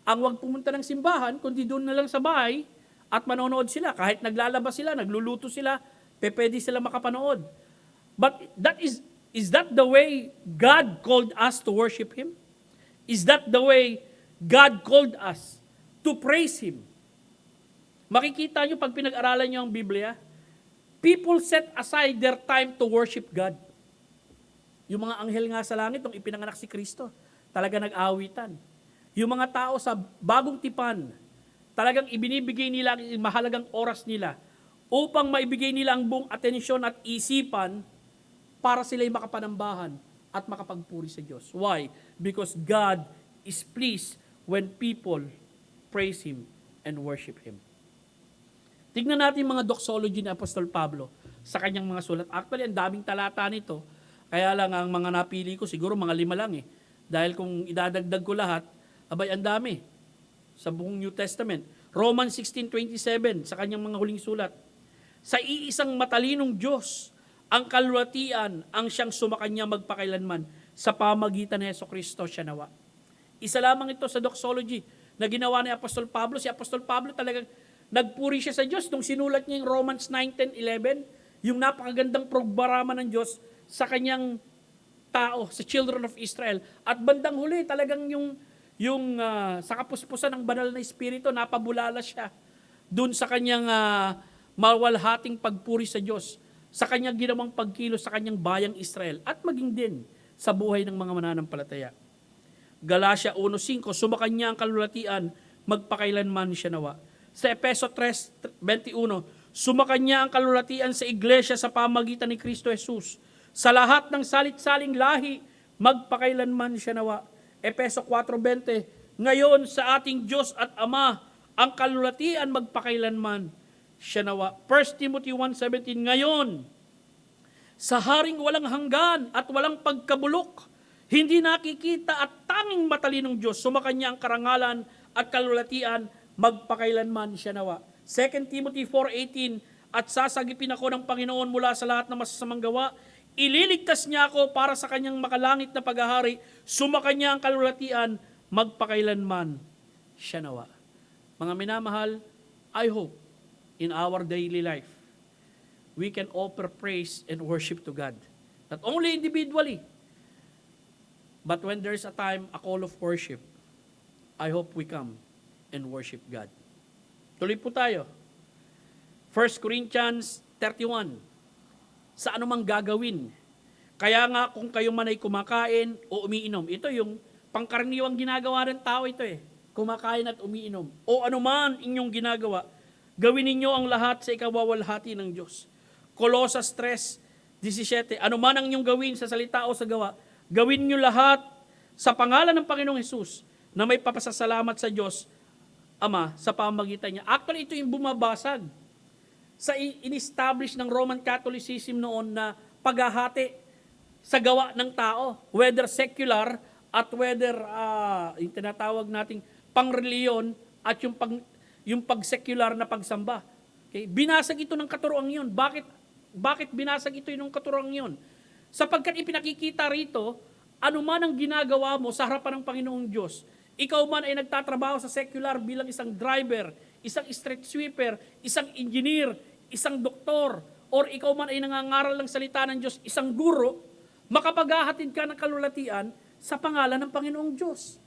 ang wag pumunta ng simbahan, kundi doon na lang sa bahay at manonood sila. Kahit naglalabas sila, nagluluto sila, pwede sila makapanood. But is that the way God called us to worship Him? Is that the way God called us to praise Him? Makikita nyo pag pinag-aralan nyo ang Biblia, people set aside their time to worship God. Yung mga anghel nga sa langit, nung ipinanganak si Kristo, talaga nag-awitan. Yung mga tao sa bagong tipan, talagang ibinibigay nila ang mahalagang oras nila upang maibigay nila ang buong atensyon at isipan para sila'y makapanambahan at makapagpuri sa Diyos. Why? Because God is pleased when people praise Him and worship Him. Tignan natin mga doxology ni Apostol Pablo sa kanyang mga sulat. Actually, ang daming talata nito. Kaya lang, ang mga napili ko, siguro mga 5 lang Dahil kung idadagdag ko lahat, Abay, ang dami sa buong New Testament. Romans 16:27 sa kanyang mga huling sulat. Sa iisang matalinong Diyos, ang kalwatian ang siyang sumakanya magpakailanman sa pamagitan ni Hesukristo siya nawa. Isa lamang ito sa doxology na ginawa ni Apostol Pablo. Si Apostol Pablo talagang nagpuri siya sa Diyos nung sinulat niya yung Romans 9:10-11, yung napakagandang programa ng Diyos sa kanyang tao, sa children of Israel. At bandang huli, talagang sa kapuspusan ng banal na Espiritu, napabulala siya dun sa kanyang mawalhating pagpuri sa Diyos, sa kanyang ginawang pagkilos sa kanyang bayang Israel, at maging din sa buhay ng mga mananampalataya. Galatia 1:5, sumakanya ang kalulatian, magpakailanman siya nawa. Sa Efeso 3:21, sumakanya ang kalulatian sa iglesia sa pamagitan ni Kristo Jesus. Sa lahat ng salit-saling lahi, magpakailanman siya nawa. Efeso 4:20, ngayon sa ating Diyos at Ama, ang kalulatian magpakailanman siya nawa. 1 Timothy 1:17, ngayon, sa haring walang hanggan at walang pagkabulok, hindi nakikita at tanging matalinong Diyos, sumakanya ang karangalan at kalulatian, magpakailanman siya nawa. 2 Timothy 4:18, at sasagipin ako ng Panginoon mula sa lahat ng masasamang gawa, ililigtas niya ako para sa kanyang makalangit na paghahari, sumakanya ang kalulatian, magpakailanman siya nawa. Mga minamahal, I hope in our daily life, we can offer praise and worship to God. Not only individually, but when there's a time, a call of worship, I hope we come and worship God. Tuloy po tayo. 1 Corinthians 31, sa anumang gagawin. Kaya nga kung kayo man ay kumakain o umiinom, ito yung pangkaraniwang ginagawa ng tao ito kumakain at umiinom. O anuman inyong ginagawa, gawin ninyo ang lahat sa ikawawalhati ng Diyos. Colossus 3:17, anuman ang inyong gawin sa salita o sa gawa, gawin nyo lahat sa pangalan ng Panginoong Hesus na may papasasalamat sa Diyos Ama sa pamagitan niya. Actually, ito yung bumabasag sa in-establish ng Roman Catholicism noon na paghahati sa gawa ng tao, whether secular at whether yung tinatawag nating pangreliyon at yung pag-secular na pagsamba. Okay? Binasag ito ng katuroang yun. Bakit binasag ito ng katuroang yun? Sapagkat ipinakikita rito, anuman ang ginagawa mo sa harapan ng Panginoong Diyos, ikaw man ay nagtatrabaho sa secular bilang isang driver, isang street sweeper, isang engineer, isang doktor, or ikaw man ay nangangaral ng salita ng Diyos, isang guro, makapaghahatid ka ng kalulatian sa pangalan ng Panginoong Diyos.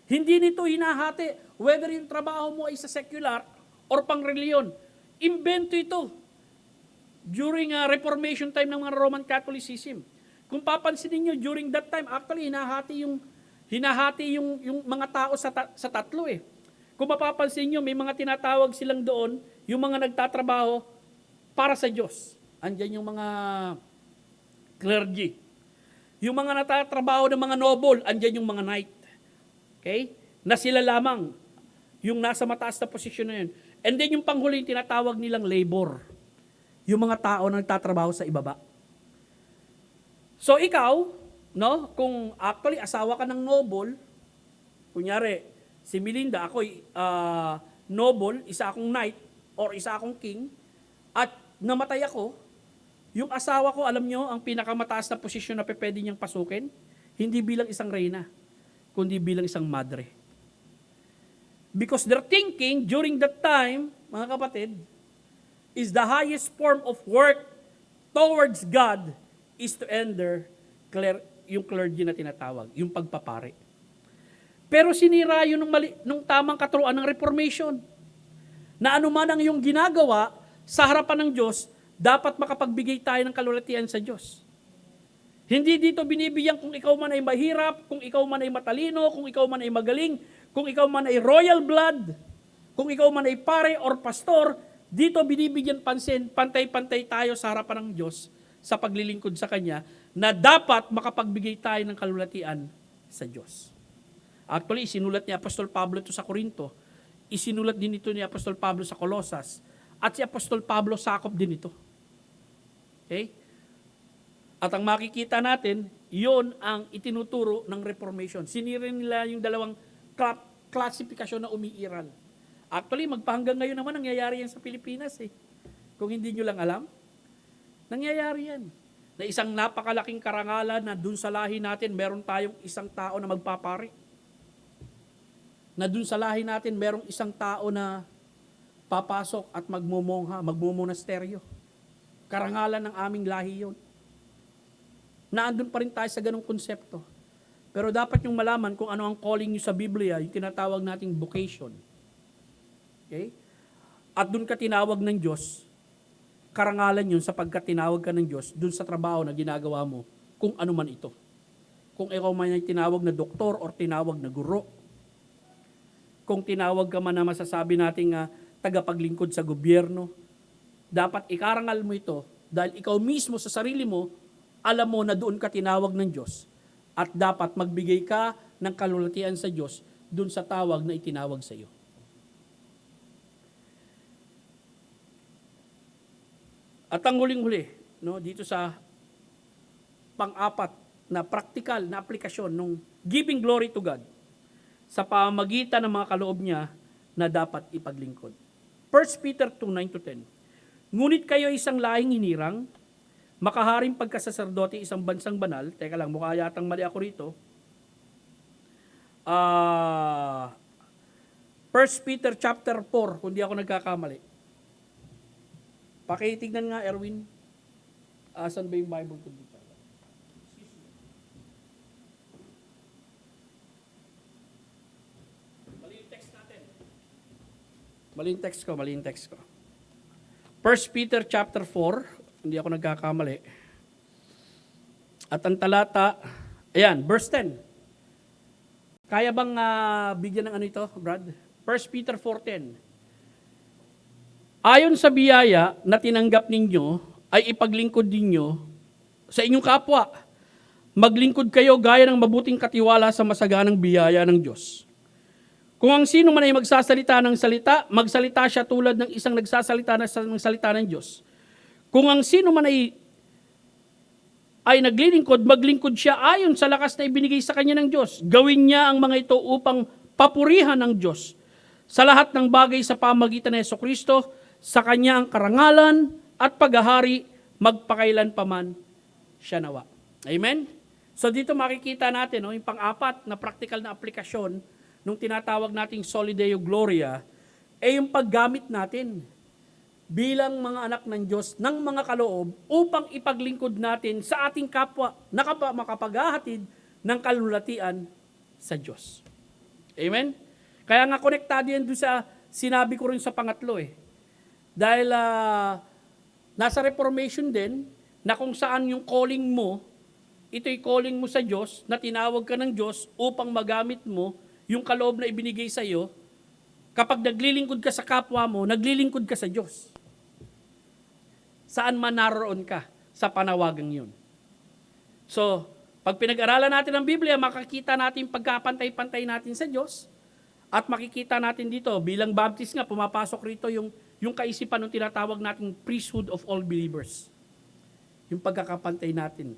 Hindi nito hinahati whether yung trabaho mo ay sa secular or pangreliyon. Imbento ito during Reformation time ng mga Roman Catholicism. Kung papansin niyo during that time, actually hinahati yung mga tao sa tatlo Kung mapapansin niyo, may mga tinatawag silang doon, yung mga nagtatrabaho para sa Diyos. Andiyan yung mga clergy. Yung mga natatrabaho ng mga noble, andyan yung mga knight. Okay? Na sila lamang, yung nasa mataas na posisyon na yun. And then yung panghuli, yung tinatawag nilang labor. Yung mga tao na nagtatrabaho sa ibaba. So ikaw, no, kung actually asawa ka ng noble, kunyari, si Melinda, ako'y noble, isa akong knight, or isa akong king, at namatay ako, yung asawa ko, alam nyo, ang pinakamataas na posisyon na pwede niyang pasukin, hindi bilang isang reyna, kundi bilang isang madre. Because their thinking during that time, mga kapatid, is the highest form of work towards God is to enter yung clergy na tinatawag, yung pagpapare. Pero sinira yun nung tamang katuruan ng Reformation, na anuman ang iyong ginagawa sa harapan ng Diyos, dapat makapagbigay tayo ng kalulatian sa Diyos. Hindi dito binibigyan kung ikaw man ay mahirap, kung ikaw man ay matalino, kung ikaw man ay magaling, kung ikaw man ay royal blood, kung ikaw man ay pare or pastor, dito binibigyan pansin, pantay-pantay tayo sa harapan ng Diyos sa paglilingkod sa Kanya, na dapat makapagbigay tayo ng kalulatian sa Diyos. Actually, isinulat ni Apostol Pablo ito sa Corinto, isinulat din ito ni Apostol Pablo sa Colosas, at si Apostol Pablo sakop din ito. Okay? At ang makikita natin, yon ang itinuturo ng Reformation. Sinira nila yung dalawang klasifikasyon na umiiral. Actually, magpahanggang ngayon naman nangyayari yan sa Pilipinas eh. Kung hindi nyo lang alam, nangyayari yan. Na isang napakalaking karangalan na dun sa lahi natin, meron tayong isang tao na magpapari. Na dun sa lahi natin, merong isang tao na papasok at magmumongha, magmumonasteryo. Karangalan ng aming lahi yun. Naandun pa rin tayo sa ganong konsepto. Pero dapat yung malaman kung ano ang calling nyo sa Biblia, yung tinatawag nating vocation. Okay? At dun ka tinawag ng Diyos, karangalan yun sapagkat tinawag ka ng Diyos dun sa trabaho na ginagawa mo, kung ano man ito. Kung ikaw man ay tinawag na doktor or tinawag na guro, kung tinawag ka man na masasabi nating tagapaglingkod sa gobyerno, dapat ikarangal mo ito dahil ikaw mismo sa sarili mo, alam mo na doon ka tinawag ng Diyos at dapat magbigay ka ng kalulatian sa Diyos doon sa tawag na itinawag sa iyo. At ang huling-huli, no, dito sa pang-apat na practical na aplikasyon ng giving glory to God sa pamamagitan ng mga kaloob niya na dapat ipaglingkod. 1 Peter 2:9-10. Ngunit kayo isang lahing hinirang, makaharing pagkasaserdote isang bansang banal. Teka lang, mukha yatang mali ako rito. 1 Peter chapter 4, kung di ako nagkakamali. Pakitignan nga, Erwin. Asan ba yung Bible ko dito? Mali yung text natin. Mali yung text ko. 1 Peter chapter 4, hindi ako nagkakamali. At ang talata, ayan, verse 10. Kaya bang bigyan ng ano ito, Brad? 1 Peter 4:10. Ayon sa biyaya na tinanggap ninyo, ay ipaglingkod ninyo sa inyong kapwa. Maglingkod kayo gaya ng mabuting katiwala sa masaganang biyaya ng Diyos. Kung ang sino man ay magsasalita ng salita, magsalita siya tulad ng isang nagsasalita ng salita ng Diyos. Kung ang sino man ay naglilingkod, maglingkod siya ayon sa lakas na ibinigay sa kanya ng Diyos. Gawin niya ang mga ito upang papurihan ng Diyos. Sa lahat ng bagay sa pamagitan ng Jesucristo, sa kanya ang karangalan at paghahari magpakailan paman siya nawa. Amen? So dito makikita natin yung pang-apat na practical na aplikasyon nung tinatawag nating Soli Deo Gloria, yung paggamit natin bilang mga anak ng Diyos ng mga kaloob upang ipaglingkod natin sa ating kapwa na makapaghahatid ng kalulatian sa Diyos. Amen? Kaya nga konektado yan doon sa sinabi ko rin sa pangatlo Dahil nasa Reformation din, na kung saan yung calling mo, ito'y calling mo sa Diyos, na tinawag ka ng Diyos upang magamit mo yung kaloob na ibinigay sa iyo. Kapag naglilingkod ka sa kapwa mo, naglilingkod ka sa Diyos. Saan man naroon ka sa panawagang yun. So, pag pinag-aralan natin ang Biblia, makikita natin pagkapantay-pantay natin sa Diyos, at makikita natin dito, bilang Baptist nga, pumapasok rito yung kaisipan ng tinatawag nating priesthood of all believers. Yung pagkakapantay natin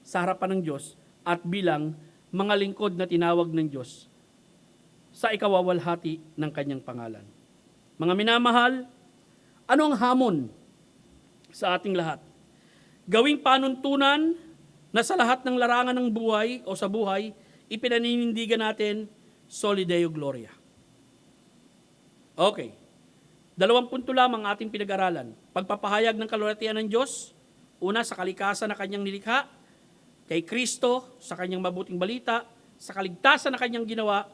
sa harapan ng Diyos at bilang mga lingkod na tinawag ng Diyos sa ikawawalhati ng kanyang pangalan. Mga minamahal, ano ang hamon sa ating lahat? Gawing panuntunan na sa lahat ng larangan ng buhay o sa buhay, ipinaninindigan natin Soli Deo Gloria. Okay. 2 punto lamang ating pinag-aralan. Pagpapahayag ng kalulatian ng Diyos, una sa kalikasan na kanyang nilikha, kay Kristo sa kanyang mabuting balita, sa kaligtasan na kanyang ginawa,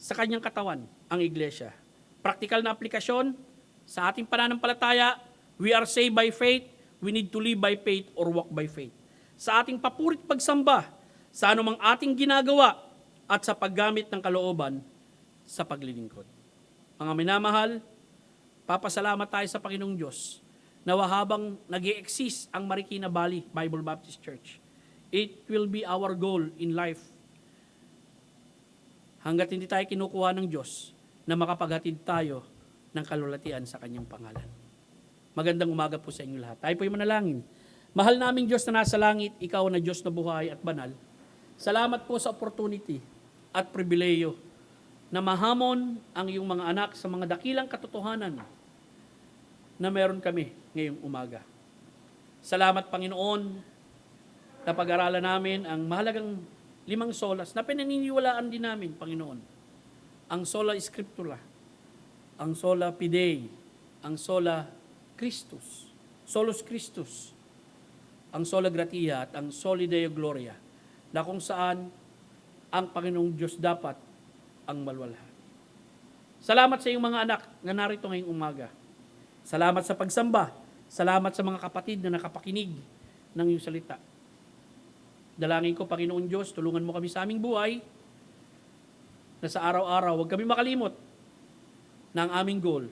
sa kanyang katawan, ang iglesia. Praktikal na aplikasyon, sa ating pananampalataya, we are saved by faith, we need to live by faith or walk by faith. Sa ating papurit pagsamba, sa anumang ating ginagawa, at sa paggamit ng kalooban sa paglilingkod. Mga minamahal, papasalamat tayo sa Panginoong Diyos na habang nag-i-exist ang Marikina Valley Bible Baptist Church, it will be our goal in life hanggat hindi tayo kinukuha ng Diyos na makapaghatid tayo ng kalulatian sa kanyang pangalan. Magandang umaga po sa inyo lahat. Tayo po'y manalangin. Mahal naming Diyos na nasa langit, ikaw na Diyos na buhay at banal. Salamat po sa opportunity at pribileyo na mahamon ang iyong mga anak sa mga dakilang katotohanan na meron kami ngayong umaga. Salamat, Panginoon, na pag-aralan namin ang mahalagang 5 solas na pinaniniwalaan din namin, Panginoon. Ang sola scriptura, ang sola fidei, ang sola Christus, solus Christus, ang sola gratia at ang soli Deo gloria, na kung saan ang Panginoong Diyos dapat ang malwalhati. Salamat sa iyong mga anak na narito ngayong umaga. Salamat sa pagsamba. Salamat sa mga kapatid na nakapakinig ng iyong salita. Dalangin ko, Panginoon Diyos, tulungan mo kami sa aming buhay na sa araw-araw, huwag kami makalimot na ang aming goal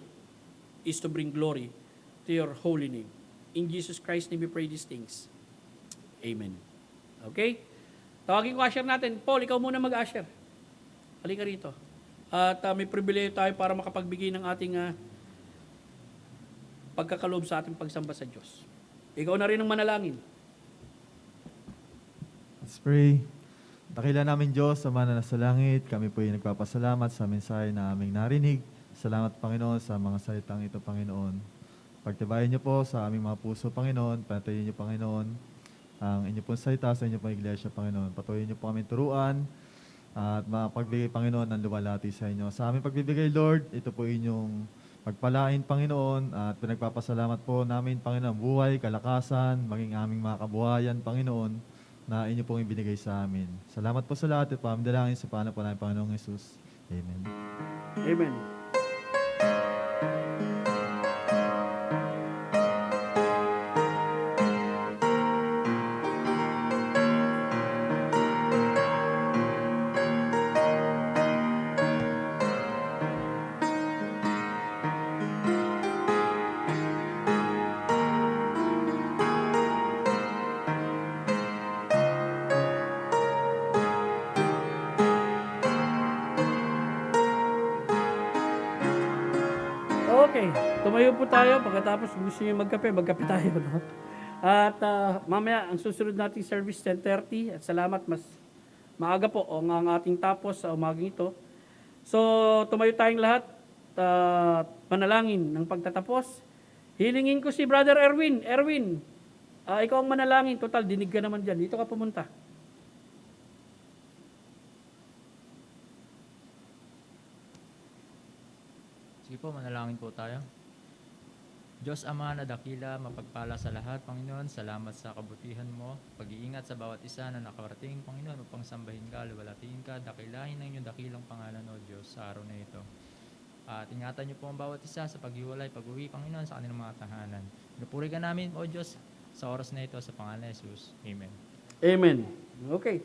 is to bring glory to your holy name. In Jesus Christ's name we pray these things. Amen. Okay? Tawagin ko usher natin. Paul, ikaw muna mag-usher. Halika rito. At may pribileyo tayo para makapagbigay ng ating pagkakaloob sa ating pagsamba sa Diyos. Ikaw na rin ang manalangin. Let's pray. Dakila namin Diyos, Ama na nasa langit, kami po ay nagpapasalamat sa mensahe na aming narinig. Salamat, Panginoon, sa mga salitang ito, Panginoon. Pagtibayan niyo po sa aming mga puso, Panginoon. Patayin niyo, Panginoon, ang inyo pong salita sa inyo pong iglesia, Panginoon. Patuloy niyo po kami turuan at mapagbigay, Panginoon, ng luwalhati sa inyo. Sa aming pagbibigay, Lord, ito po inyong pagpalain, Panginoon, at pinagpapasalamat po namin, Panginoon, buhay, kalakasan, maging aming mga kabuhayan, Panginoon, na inyo pong ibinigay sa amin. Salamat po sa lahat at pamdalangin sa pangalan po namin, Panginoong Jesus. Amen. Amen. Okay, tumayo po tayo. Pagkatapos gusto niyo magkape tayo. No? At mamaya, ang susunod nating service, 10:30. At salamat, mas maaga po ang ating tapos sa umagang ito. So, tumayo tayong lahat. Manalangin ng pagtatapos. Hilingin ko si Brother Erwin. Erwin, ikaw ang manalangin. Total, dinig ka naman dyan. Dito ka pumunta. Sige po, manalangin po tayo. Diyos Ama na dakila, mapagpala sa lahat, Panginoon, salamat sa kabutihan mo, pag-iingat sa bawat isa na nakarating, Panginoon, upang sambahin ka, luwalatiin ka, dakilahin ng iyong dakilang pangalan, O Diyos, sa araw na ito. At ingatan niyo po ang bawat isa sa paghiwalay, pag-uwi, Panginoon, sa kanilang mga tahanan. Pinupuri ka namin, O Diyos, sa oras na ito, sa pangalan ni Jesus. Amen. Amen. Okay.